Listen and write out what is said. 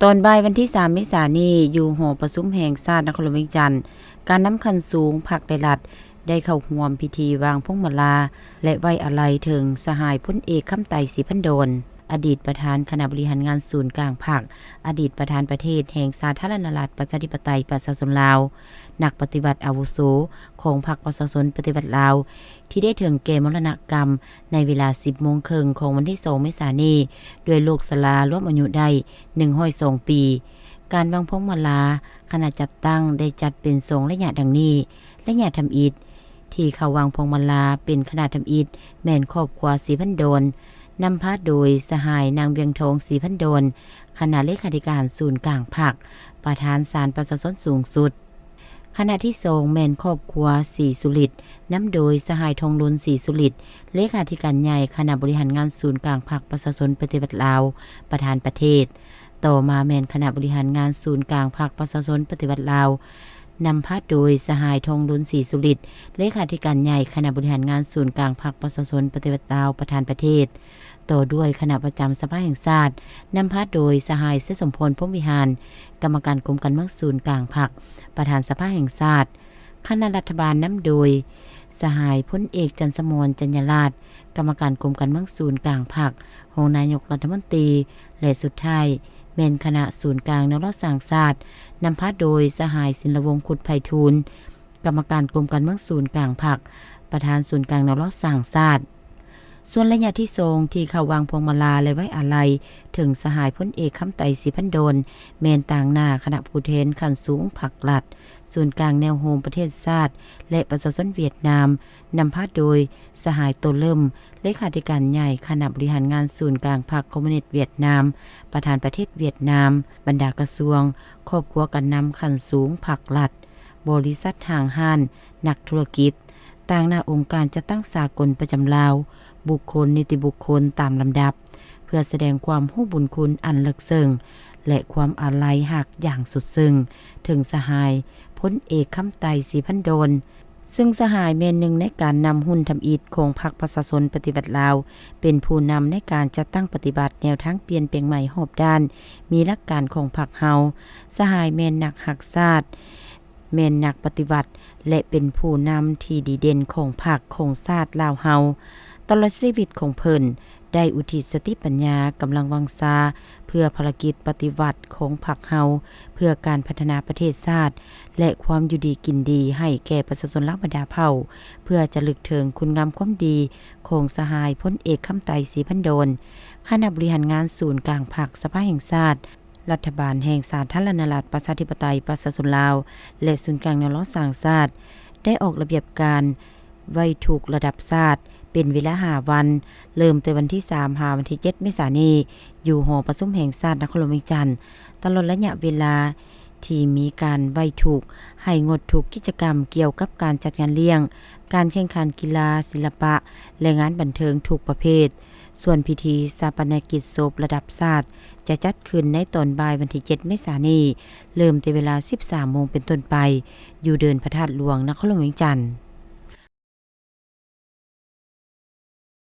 ตอนบ่ายวันที่3เมษายนนี้อยู่หอประชุมแห่งชาตินครหลวงเวียงจันทน์การนำคันสูงพรรคและรัฐได้เข้าร่วมพิธีวางพวงมาลาและไว้อาลัยถึงสหายพลเอกคำไตศรีพันโดนอดีตประธานคณะบริหารงานศูนย์กลางพรรคอดีตประธานประเทศแห่งสาธารณรัฐประชาธิปไตยประชาชนลาวนักปฏิบัติอาวุโสของพรรคประชาชนปฏิบัติลาวที่ได้ถึงแก่มรณกรรมในเวลา 10:30 น.ของวันที่2เมษายนนี้ด้วยโรคชราร่วมอายุได้102ปีการวางพวงมาลาคณะจัดตั้งได้จัดเป็น2ระยะดังนี้ระยะทำอิฐที่เขาวางพวงมาลาเป็นคณะทำอิฐแม่นครอบครัวศรีพันโดนนำพาโดยสหายนางเวียงทองศรีพันโดนคณะเลขาธิการศูนย์กลางพรรคประธานศาลประชาชนสูงสุดคณะที่2แม่นครอบครัวศรีสุริตนำโดยสหายทองล้นศรีสุริตเลขาธิการใหญ่คณะบริหารงานศูนย์กลางพรรคประชาชนปฏิบัติลาวประธานประเทศต่อมาแม่นคณะบริหารงานศูนย์กลางพรรคประชาชนปฏิบัติลาวนำพาโดยสหายทองล้นศรีสุริตเลขาธิการใหญ่คณะบริหารงานศูนย์กลางพรรคประชาชนปฏิบัติลาวประธานประเทศต่อด้วยคณะประจำสภาแห่งชาตินำพาโดยสหายเสสมพลพรหมวิหารกรรมการกรมการเมืองศูนย์กลางพรรคประธานสภาแห่งชาติคณะรัฐบาลนำโดยสหายพลเอกจันทร์สมรจัญญราชกรรมการกรมการเมืองศูนย์กลางพรรครองนายกรัฐมนตรีและสุดท้ายแม่นคณะศูนย์กลางแนวรอดสร้างชาตินำพาโดยสหายศิลวงศ์ขุดไพฑูรย์กรรมการกรมการเมืองศูนย์กลางพรรคประธานศูนย์กลางแนวรอดสร้างชาติส่วนระยะที่2ที่เข้าวางพวงมาลาและไว้อาลัยถึงสหายพลเอกคำไตศรีพันโดนแม่นต่างหน้าคณะผู้แทนขั้นสูงพรรครัฐศูนย์กลางแนวโฮมประเทศชาติและประชาชนเวียดนามนำพาโดยสหายโตเลิ่มเลขาธิการใหญ่คณะบริหารงานศูนย์กลางพรรคคอมมิวนิสต์เวียดนามประธานประเทศเวียดนามบรรดากระทรวงครอบครัวกันนำขั้นสูงพรรครัฐบริษัทห้างห้านนักธุรกิจต่างหน้าองค์การจัดตั้งสากลประจำลาวบุคคลนิติบุคคลตามลำดับเพื่อแสดงความรู้บุญคุณอันลึกซึ้งและความอาลัยหักอย่างสุดซึ้งถึงสหายพลเอกคำไตศรีพันโดนซึ่งสหายแม่นหนึ่งในการนำหุ้นทำอิฐของพรรคประชาชนปฏิบัติลาวเป็นผู้นำในการจัดตั้งปฏิบัติแนวทางเปลี่ยนแปลงใหม่รอบด้านมีหลักการของพรรคเฮาสหายแม่นนักหักชาติแม่นนักปฏิบัติและเป็นผู้นำที่ดีเด่นของพรรคของชาติลาวเฮาตลอดชีวิตของเพิ่นได้อุทิศสติปัญญากำลังวังชาเพื่อภารกิจปฏิวัติของพรรคเฮาเพื่อการพัฒนาประเทศชาติและความอยู่ดีกินดีให้แก่ประชาชนลาวบรรดาเผ่าเพื่อจะลึกถึงคุณงามความดีของสหายพลเอกคำไตศรีพันโดนคณะบริหารงานศูนย์กลางพรรคสภาแห่งชาติรัฐบาลแห่งสาธารณรัฐประชาธิปไตยประชาชนลาวและศูนย์กลางแนวรอดสร้างชาติได้ออกระเบียบการไว้ทุกระดับชาติเป็นเวลา5วันเริ่มแต่วันที่3หาวันที่7เมษายนนี้อยู่หอประชุมแห่งชาตินครหลวงเวียงจันทน์ตลอดระยะเวลาที่มีการไว้ทุกให้งดทุกกิจกรรมเกี่ยวกับการจัดงานเลี้ยงการแข่งขันกีฬาศิลปะและงานบันเทิงทุกประเภทส่วนพิธีฌาปนกิจศพระดับชาติจะจัดขึ้นในตอนบ่ายวันที่7เมษายนนี้เริ่มแต่เวลา 13 โมงเป็นต้นไปอยู่เดินพระธาตุหลวงนครหลวงเวียงจันทน์